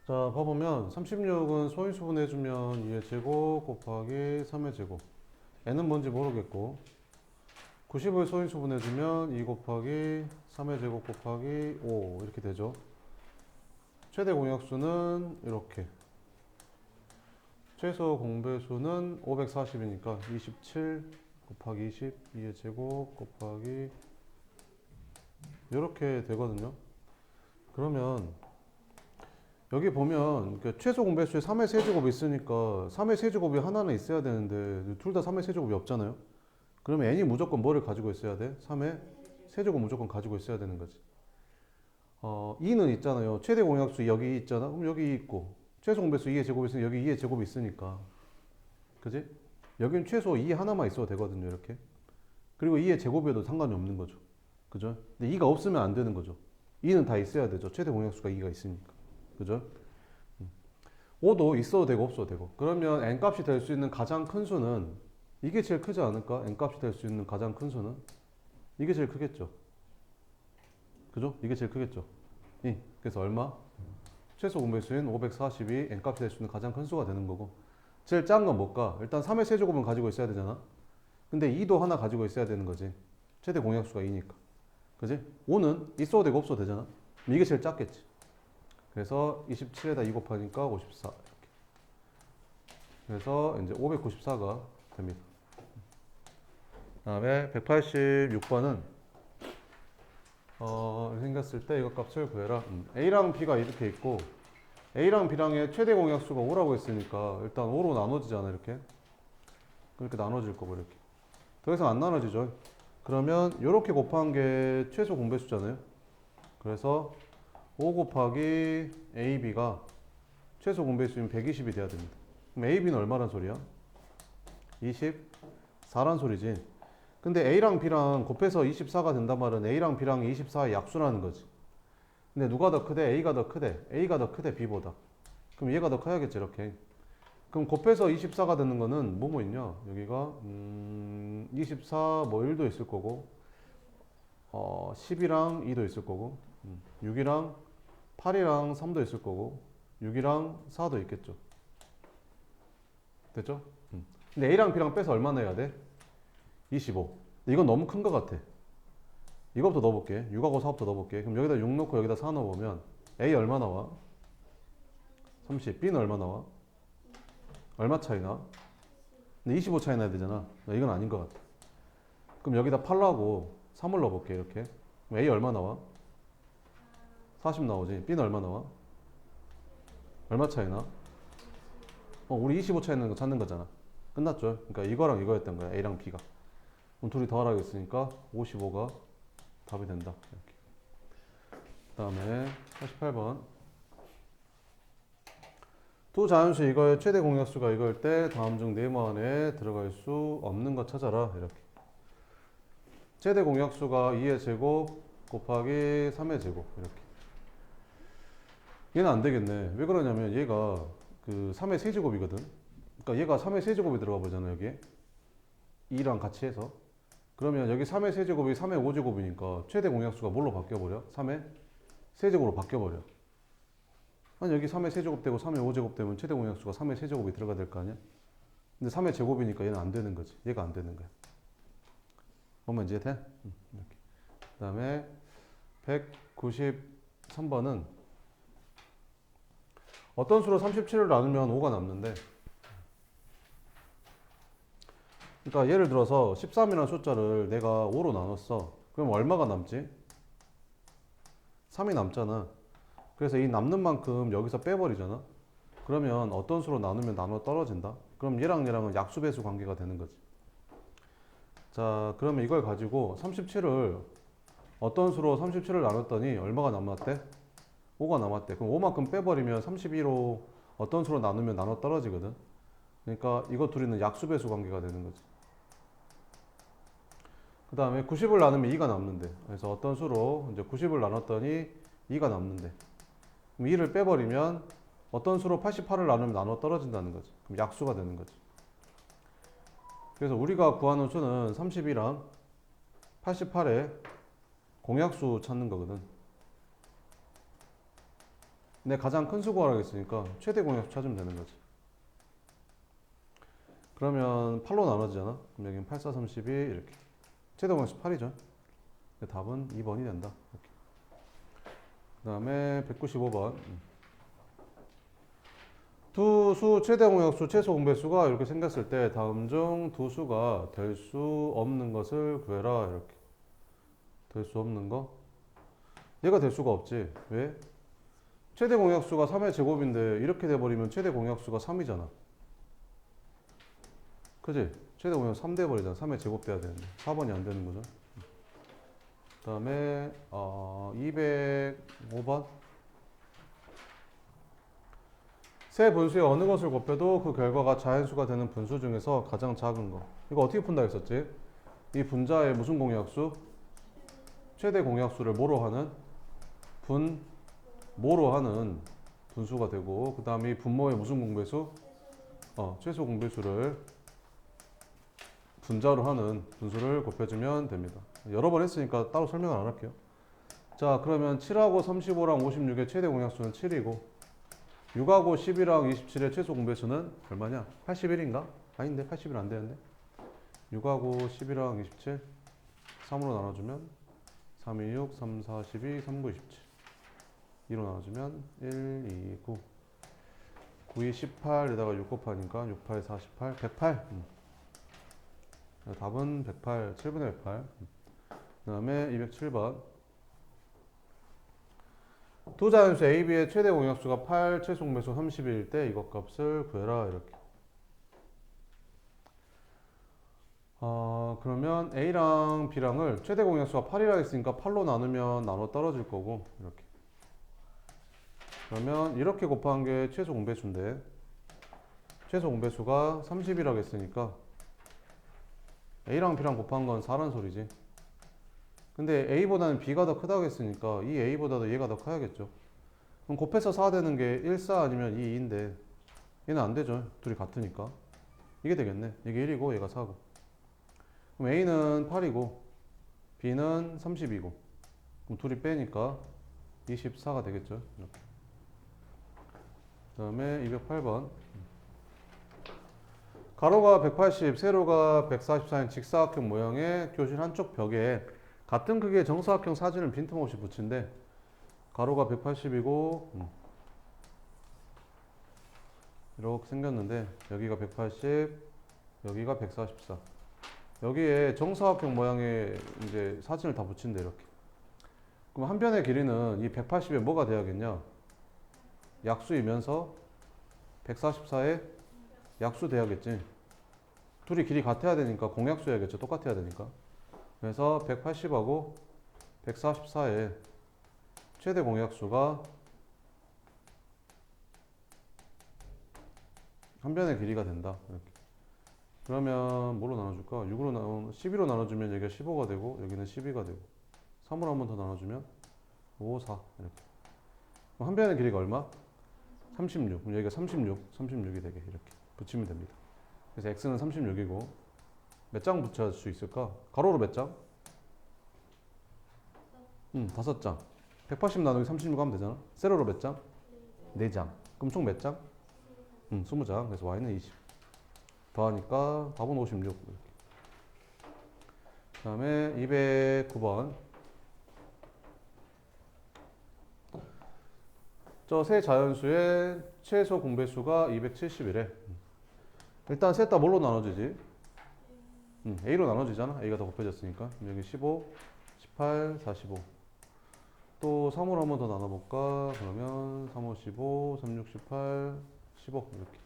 자, 봐보면 36은 소인수 분해해주면 2의 제곱 곱하기 3의 제곱. n은 뭔지 모르겠고 90을 소인수 분해해주면 2 곱하기 3의 제곱 곱하기 5 이렇게 되죠. 최대 공약수는 이렇게. 최소 공배수는 540이니까 27 곱하기 20 2의 제곱 곱하기 이렇게 되거든요. 그러면 여기 보면 최소 공배수에 3의 세제곱이 있으니까 3의 세제곱이 하나는 있어야 되는데 둘 다 3의 세제곱이 없잖아요. 그러면 n이 무조건 뭐를 가지고 있어야 돼? 3의 세제곱 무조건 가지고 있어야 되는 거지. 2는 있잖아요. 최대 공약수 여기 있잖아. 그럼 여기 있고 최소 공배수 2의 제곱이 있으니 여기 2의 제곱이 있으니까 그지? 여기는 최소 2 하나만 있어도 되거든요. 이렇게. 그리고 2의 제곱이어도 상관이 없는 거죠. 그죠? 근데 2가 없으면 안 되는 거죠. 2는 다 있어야 되죠. 최대 공약수가 2가 있으니까. 그죠? 5도 있어도 되고 없어도 되고. 그러면 n값이 될 수 있는 가장 큰 수는 이게 제일 크지 않을까? n값이 될 수 있는 가장 큰 수는 이게 제일 크겠죠. 그죠? 이게 제일 크겠죠. 그래서 얼마? 최소 공배수인 540이 n값이 될 수 있는 가장 큰 수가 되는 거고. 제일 작은 건 뭘까? 일단 3의 세제곱은 가지고 있어야 되잖아. 근데 2도 하나 가지고 있어야 되는 거지. 최대 공약수가 2니까. 그지? 5는 있어도 되고 없어도 되잖아. 이게 제일 작겠지. 그래서 27에다 2 곱하니까 54 이렇게. 그래서 이제 594가 됩니다. 다음에 186번은 생겼을 때 이거 값을 구해라. A랑 B가 이렇게 있고 A랑 B랑의 최대 공약수가 5라고 했으니까 일단 5로 나눠지잖아. 이렇게. 그렇게 나눠질 거고 이렇게. 더 이상 안 나눠지죠. 그러면 이렇게 곱한 게 최소 공배수잖아요. 그래서 5 곱하기 AB가 최소 공배수인 120이 돼야 됩니다. 그럼 AB는 얼마란 소리야? 24란 소리지. 근데 A랑 B랑 곱해서 24가 된단 말은 A랑 B랑 24의 약수라는 거지. 근데 누가 더 크대? A가 더 크대. A가 더 크대, B보다. 그럼 얘가 더 커야겠지, 이렇게. 그럼 곱해서 24가 되는 거는 뭐뭐 있냐? 여기가 24, 뭐 1도 있을 거고 10이랑 2도 있을 거고 6이랑 8이랑 3도 있을 거고 6이랑 4도 있겠죠. 됐죠? 근데 A랑 B랑 빼서 얼마나 해야 돼? 25. 이건 너무 큰 거 같아. 이거부터 넣어볼게. 6하고 4부터 넣어볼게. 그럼 여기다 6 넣고 여기다 4 넣어보면 A 얼마 나와? 30. B는 얼마 나와? 얼마 차이 나? 근데 25 차이 나야 되잖아. 이건 아닌 것 같아. 그럼 여기다 8하고 3을 넣어볼게. 이렇게. 그럼 A 얼마 나와? 40 나오지. B는 얼마 나와? 얼마 차이 나? 우리 25 차이 나는 거 찾는 거잖아. 끝났죠. 그러니까 이거랑 이거였던 거야. A랑 B가. 그럼 둘이 더하라고 했으니까 55가 답이 된다. 이렇게. 그 다음에 48번. 두 자연수 이거의 최대 공약수가 이거일 때 다음 중 네모 안에 들어갈 수 없는 거 찾아라. 이렇게. 최대 공약수가 2의 제곱 곱하기 3의 제곱. 이렇게. 얘는 안 되겠네. 왜 그러냐면 얘가 그 3의 세제곱이거든. 그러니까 얘가 3의 세제곱이 들어가 보잖아, 여기에. 2랑 같이 해서. 그러면 여기 3의 세제곱이 3의 5제곱이니까 최대 공약수가 뭘로 바뀌어버려? 3의 세제곱으로 바뀌어버려. 아니 여기 3의 세제곱 되고 3의 5제곱 되면 최대 공약수가 3의 세제곱이 들어가야 될 거 아니야? 근데 3의 제곱이니까 얘는 안 되는 거지. 얘가 안 되는 거야. 그러면 이제 돼? 이렇게. 그 다음에 193번은 어떤 수로 37을 나누면 5가 남는데, 그러니까 예를 들어서 13이라는 숫자를 내가 5로 나눴어. 그럼 얼마가 남지? 3이 남잖아. 그래서 이 남는 만큼 여기서 빼버리잖아. 그러면 어떤 수로 나누면 나눠 떨어진다? 그럼 얘랑 얘랑은 약수배수 관계가 되는 거지. 자, 그러면 이걸 가지고 37을 어떤 수로 37을 나눴더니 얼마가 남았대? 5가 남았대. 그럼 5만큼 빼버리면 32로 어떤 수로 나누면 나눠 떨어지거든. 그러니까 이거 둘이는 약수배수 관계가 되는 거지. 그 다음에 90을 나누면 2가 남는데. 그래서 어떤 수로 이제 90을 나눴더니 2가 남는데. 그럼 2를 빼버리면 어떤 수로 88을 나누면 나눠 떨어진다는 거지. 그럼 약수가 되는 거지. 그래서 우리가 구하는 수는 32랑 88의 공약수 찾는 거거든. 내 가장 큰 수 구하라고 했으니까 최대 공약수 찾으면 되는 거지. 그러면 8로 나눠지잖아. 그럼 여기는 8, 4, 32 이렇게. 최대 공약수 8이죠. 답은 2번이 된다. 그 다음에 195번. 두 수 최대 공약수 최소 공배수가 이렇게 생겼을 때 다음 중 두 수가 될 수 없는 것을 구해라. 이렇게. 될 수 없는 거? 얘가 될 수가 없지. 왜? 최대 공약수가 3의 제곱인데 이렇게 돼버리면 최대 공약수가 3이잖아. 그지? 최대 공약수 3 돼버리잖아. 3의 제곱 돼야 되는데 4번이 안 되는 거죠. 그 다음에 205번. 세 분수의 어느 것을 곱해도 그 결과가 자연수가 되는 분수 중에서 가장 작은 거. 이거 어떻게 푼다 했었지? 이 분자의 무슨 공약수? 최대 공약수를 뭐로 하는? 뭐로 하는 분수가 되고, 그 다음에 이 분모의 무슨 공배수? 최소 공배수를 분자로 하는 분수를 곱해주면 됩니다. 여러 번 했으니까 따로 설명을 안 할게요. 자, 그러면 7하고 35랑 56의 최대 공약수는 7이고 6하고 10이랑 27의 최소 공배수는 얼마냐? 81인가? 아닌데 81 안 되는데 6하고 10이랑 27 3으로 나눠주면 3, 2, 6, 3, 4, 12, 3, 9, 27 2로 나눠주면 1, 2, 9 9, 2, 18에다가 6 곱하니까 6, 8, 48, 108 답은 108, 7분의 108 그 다음에 207번 두 자연수 A, B의 최대 공약수가 8, 최소 공배수 30일 때 이것 값을 구해라 이렇게. 그러면 A랑 B랑을 최대 공약수가 8이라 했으니까 8로 나누면 나눠 떨어질 거고 이렇게. 그러면 이렇게 곱한 게 최소 공배수인데 최소 공배수가 30이라고 했으니까 A랑 B랑 곱한 건 4란 소리지. 근데 A보다는 B가 더 크다고 했으니까 이 A보다도 얘가 더 커야겠죠. 그럼 곱해서 4 되는 게 1, 4 아니면 2, 2인데 얘는 안 되죠. 둘이 같으니까. 이게 되겠네. 이게 1이고 얘가 4고. 그럼 A는 8이고 B는 30이고 그럼 둘이 빼니까 24가 되겠죠. 이렇게. 그 다음에 208번 가로가 180, 세로가 144인 직사각형 모양의 교실 한쪽 벽에 같은 크기의 정사각형 사진을 빈틈없이 붙인대. 가로가 180이고 이렇게 생겼는데 여기가 180, 여기가 144. 여기에 정사각형 모양의 이제 사진을 다 붙인대 이렇게. 그럼 한 변의 길이는 이 180에 뭐가 돼야겠냐? 약수이면서 144에 약수 돼야겠지. 둘이 길이 같아야 되니까 공약수 해야겠죠. 똑같아야 되니까. 그래서 180하고 144의 최대 공약수가 한 변의 길이가 된다. 이렇게. 그러면 뭐로 나눠줄까? 12로 나눠주면 여기가 15가 되고 여기는 12가 되고 3으로 한 번 더 나눠주면 5, 4 이렇게. 그럼 한 변의 길이가 얼마? 36. 그럼 여기가 36이 되게 이렇게 붙이면 됩니다. 그래서 x는 36이고 몇 장 붙일 수 있을까? 가로로 몇 장? 5장. 180 나누기 36 하면 되잖아. 세로로 몇 장? 4장. 그럼 총 몇 장? 20장. 그래서 y는 20. 더하니까 답은 56. 이렇게. 그 다음에 209번. 저 세 자연수의 최소 공배수가 270이래. 일단 셋 다 뭘로 나눠지지? A로 나눠지잖아. A가 더 곱해졌으니까. 여기 15, 18, 45. 또 3으로 한 번 더 나눠볼까? 그러면 3, 5, 15, 3, 6, 18, 15 이렇게.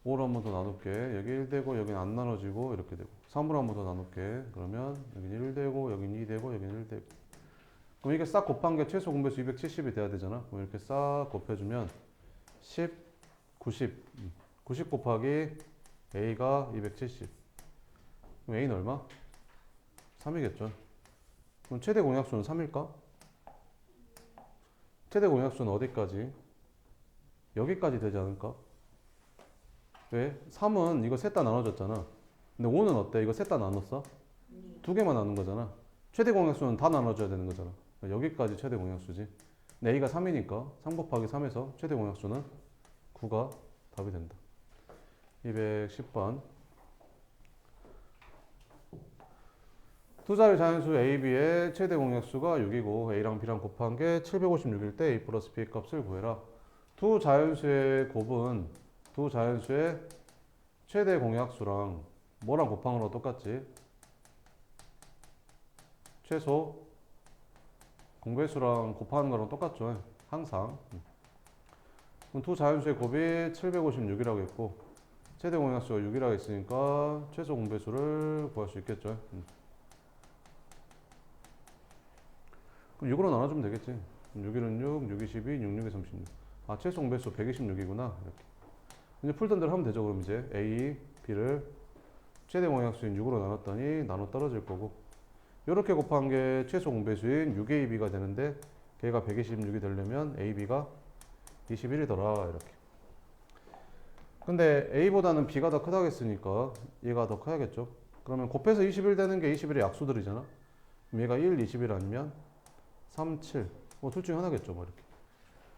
5로 한 번 더 나눌게. 여기 1 되고 여기는 안 나눠지고 이렇게 되고. 3으로 한 번 더 나눌게. 그러면 여기는 1 되고 여기는 2 되고 여기는 1 되고. 그럼 이게 싹 곱한 게 최소 공배수 270이 돼야 되잖아. 그럼 이렇게 싹 곱해주면 10, 90. 90 곱하기 A가 270. 그럼 A는 얼마? 3이겠죠. 그럼 최대 공약수는 3일까? 최대 공약수는 어디까지? 여기까지 되지 않을까? 왜? 3은 이거 셋 다 나눠졌잖아. 근데 5는 어때? 이거 셋 다 나눴어? 두 개만 나눈 거잖아. 최대 공약수는 다 나눠줘야 되는 거잖아. 여기까지 최대 공약수지. a가 3이니까 3 곱하기 3에서 최대 공약수는 9가 답이 된다. 210번. 두 자리 자연수 a, b의 최대 공약수가 6이고 a랑 b랑 곱한 게 756일 때 a 플러스 b 값을 구해라. 두 자연수의 곱은 두 자연수의 최대 공약수랑 뭐랑 곱한 거랑 똑같지? 최소 공배수랑 곱하는 거랑 똑같죠. 항상. 그럼 두 자연수의 곱이 756이라고 했고 최대 공약수가 6이라고 했으니까 최소 공배수를 구할 수 있겠죠. 그럼 6으로 나눠주면 되겠지. 6일은 6, 6이 12, 6, 6이 36. 아, 최소 공배수 126이구나. 이렇게. 이제 풀던 대로 하면 되죠. 그럼 이제 A, B를 최대 공약수인 6으로 나눴더니 나눠 떨어질 거고 이렇게 곱한 게 최소 공배수인 6AB가 되는데 걔가 126이 되려면 AB가 21이더라. 이렇게. 근데 A보다는 B가 더 크다고 했으니까 얘가 더 커야겠죠. 그러면 곱해서 21 되는 게 21의 약수들이잖아. 그럼 얘가 1, 21 아니면 3, 7. 뭐 둘 중에 하나겠죠. 뭐 이렇게.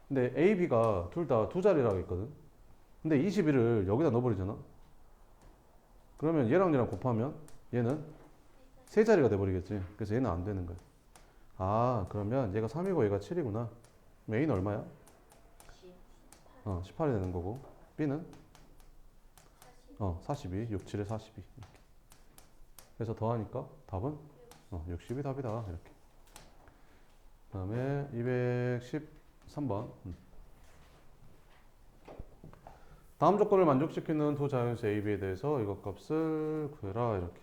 근데 A, B가 둘 다 두 자리라고 했거든. 근데 21을 여기다 넣어버리잖아. 그러면 얘랑 얘랑 곱하면 얘는 세 자리가 돼버리겠지. 그래서 얘는 안 되는 거야. 아, 그러면 얘가 3이고 얘가 7이구나. 그럼 A는 얼마야? 18이 되는 거고. B는? 42. 6, 7에 42. 이렇게. 그래서 더하니까 답은 60이 답이다. 이렇게. 그 다음에 213번. 다음 조건을 만족시키는 두 자연수 A, B에 대해서 이것 값을 구해라. 이렇게.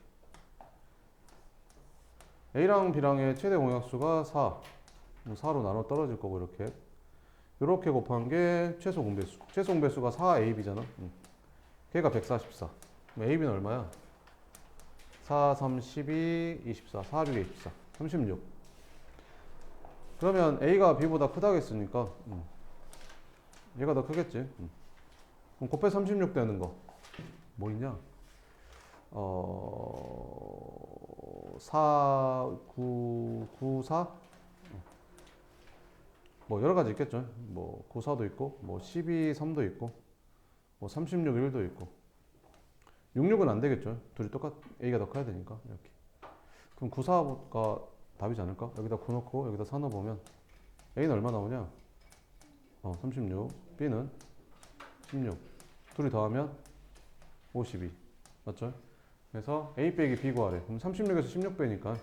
A랑 B랑의 최대 공약수가 4. 4로 나눠 떨어질 거고 이렇게. 이렇게 곱한 게 최소 공배수. 최소 공배수가 4AB잖아. 걔가 144. 그럼 AB는 얼마야? 4, 3, 12, 24. 4, 6, 24. 36. 그러면 A가 B보다 크다고 했으니까 얘가 더 크겠지. 그럼 곱해 36 되는 거 뭐 있냐? 4, 9, 9, 4? 뭐 여러 가지 있겠죠. 뭐 9, 4도 있고 뭐 12, 3도 있고 뭐 36, 1도 있고 6, 6은 안 되겠죠. 둘이 A가 더 커야 되니까 이렇게. 그럼 9, 4가 답이지 않을까? 여기다 9 넣고 여기다 4 넣어보면 A는 얼마 나오냐? 36. B는 16. 둘이 더하면 52. 맞죠? 그래서 A 빼기 B 구하래. 그럼 36에서 16 빼니까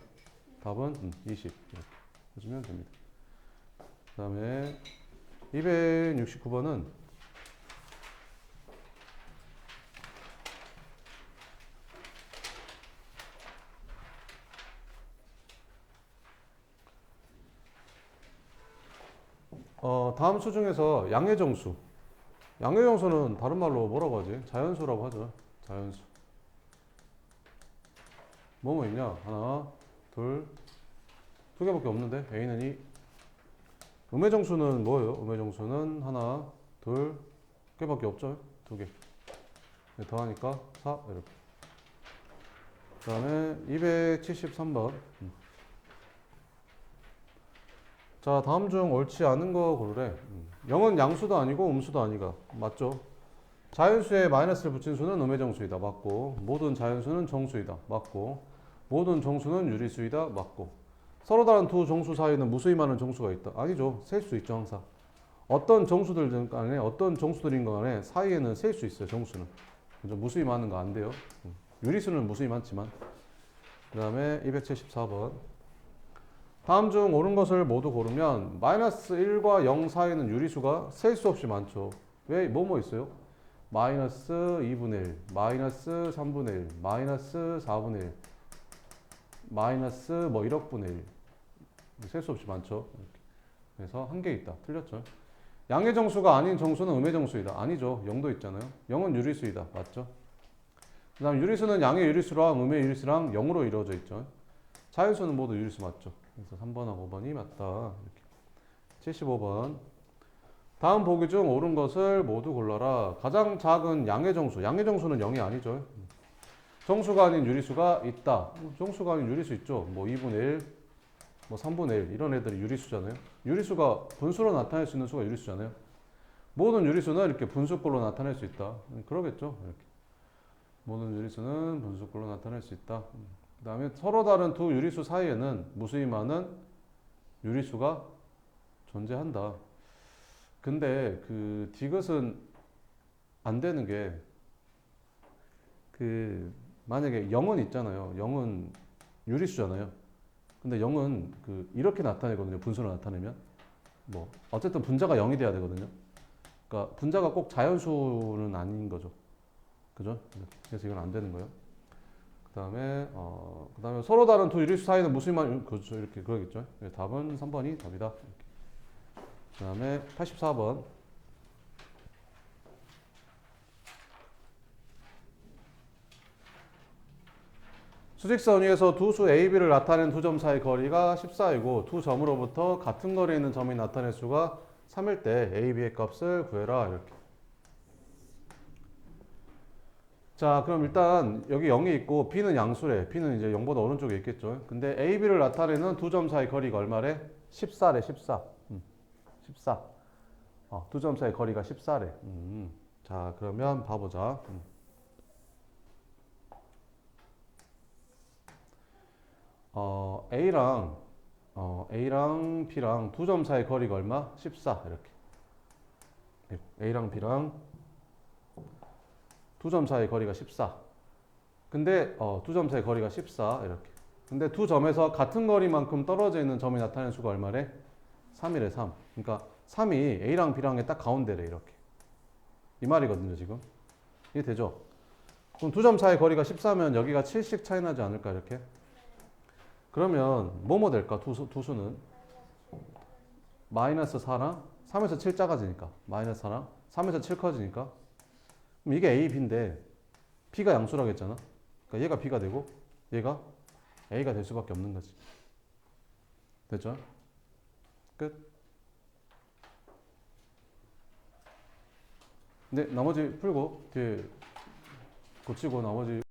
답은 20. 이렇게 해주면 됩니다. 그 다음에 269번은 다음 수 중에서 양의정수. 양의정수는 다른 말로 뭐라고 하지? 자연수라고 하죠. 자연수. 뭐 있냐? 하나, 둘, 두 개밖에 없는데 A는 2. 음의정수는 뭐예요? 음의정수는 하나, 둘 개밖에 없죠? 두 개. 더하니까 4 이렇게. 그 다음에 273번. 자, 다음 중 옳지 않은 거 고르래. 0은 양수도 아니고 음수도 아니가. 맞죠? 자연수에 마이너스를 붙인 수는 음의정수이다. 맞고. 모든 자연수는 정수이다. 맞고. 모든 정수는 유리수이다. 맞고. 서로 다른 두 정수 사이에는 무수히 많은 정수가 있다. 아니죠. 셀 수 있죠. 항상. 어떤 정수들 간에 어떤 정수들인 간에 사이에는 셀 수 있어요. 정수는. 그죠? 무수히 많은 거 안 돼요. 유리수는 무수히 많지만. 그 다음에 274번. 다음 중 옳은 것을 모두 고르면 마이너스 1과 0 사이에는 유리수가 셀 수 없이 많죠. 왜? 뭐 있어요? 마이너스 2분의 1, 마이너스 3분의 1, 마이너스 4분의 1, 마이너스 뭐 1억분의 1. 셀 수 없이 많죠. 이렇게. 그래서 한 개 있다. 틀렸죠. 양의 정수가 아닌 정수는 음의 정수이다. 아니죠. 0도 있잖아요. 0은 유리수이다. 맞죠? 그 다음 유리수는 양의 유리수랑 음의 유리수랑 0으로 이루어져 있죠. 자연수는 모두 유리수 맞죠. 그래서 3번하고 5번이 맞다. 이렇게. 75번. 다음 보기 중 옳은 것을 모두 골라라. 가장 작은 양의 정수. 양의 정수는 0이 아니죠. 정수가 아닌 유리수가 있다. 정수가 아닌 유리수 있죠. 뭐 2분의 1, 뭐 3분의 1 이런 애들이 유리수잖아요. 유리수가 분수로 나타낼 수 있는 수가 유리수잖아요. 모든 유리수는 이렇게 분수꼴로 나타낼 수 있다. 그러겠죠. 이렇게. 모든 유리수는 분수꼴로 나타낼 수 있다. 그 다음에 서로 다른 두 유리수 사이에는 무수히 많은 유리수가 존재한다. 근데 그 디귿은 안 되는 게 그 만약에 0은 있잖아요. 0은 유리수잖아요. 근데 0은 그 이렇게 나타내거든요. 분수로 나타내면 뭐 어쨌든 분자가 0이 돼야 되거든요. 그러니까 분자가 꼭 자연수는 아닌 거죠. 그죠? 그래서 이건 안 되는 거예요. 그다음에 서로 다른 두 유리수 사이는 무수히 많은 그렇죠. 이렇게 그러겠죠. 답은 3번이 답이다. 그다음에 84번. 수직선 위에서 두 수 A, B를 나타낸 두 점 사이 거리가 14이고 두 점으로부터 같은 거리에 있는 점이 나타낼 수가 3일 때 A, B의 값을 구해라. 이렇게. 자, 그럼 일단 여기 0이 있고 B는 양수래. B는 이제 0보다 오른쪽에 있겠죠. 근데 A, B를 나타내는 두 점 사이 거리가 얼마래? 14래, 14. 14. 두 점 사이 거리가 14래. 자, 그러면 봐보자. A랑 B랑 두 점 사이 거리가 얼마? 14. 이렇게. A랑 B랑 두 점 사이 거리가 14. 근데 두 점 사이 거리가 14 이렇게. 근데 두 점에서 같은 거리만큼 떨어져 있는 점이 나타내는 수가 얼마래? 3이래 3. 그러니까 3이 A랑 B랑의 딱 가운데래 이렇게. 이 말이거든요 지금. 이해되죠? 그럼 두 점 사이 거리가 14면 여기가 7씩 차이 나지 않을까 이렇게? 그러면 뭐뭐 될까 두 수는? 마이너스 4랑 3에서 7 작아지니까 마이너스 4랑 3에서 7 커지니까 그럼 이게 A, B인데 B가 양수라고 했잖아. 그러니까 얘가 B가 되고 얘가 A가 될 수밖에 없는 거지. 됐죠? 끝. 네, 나머지 풀고 뒤에 고치고 나머지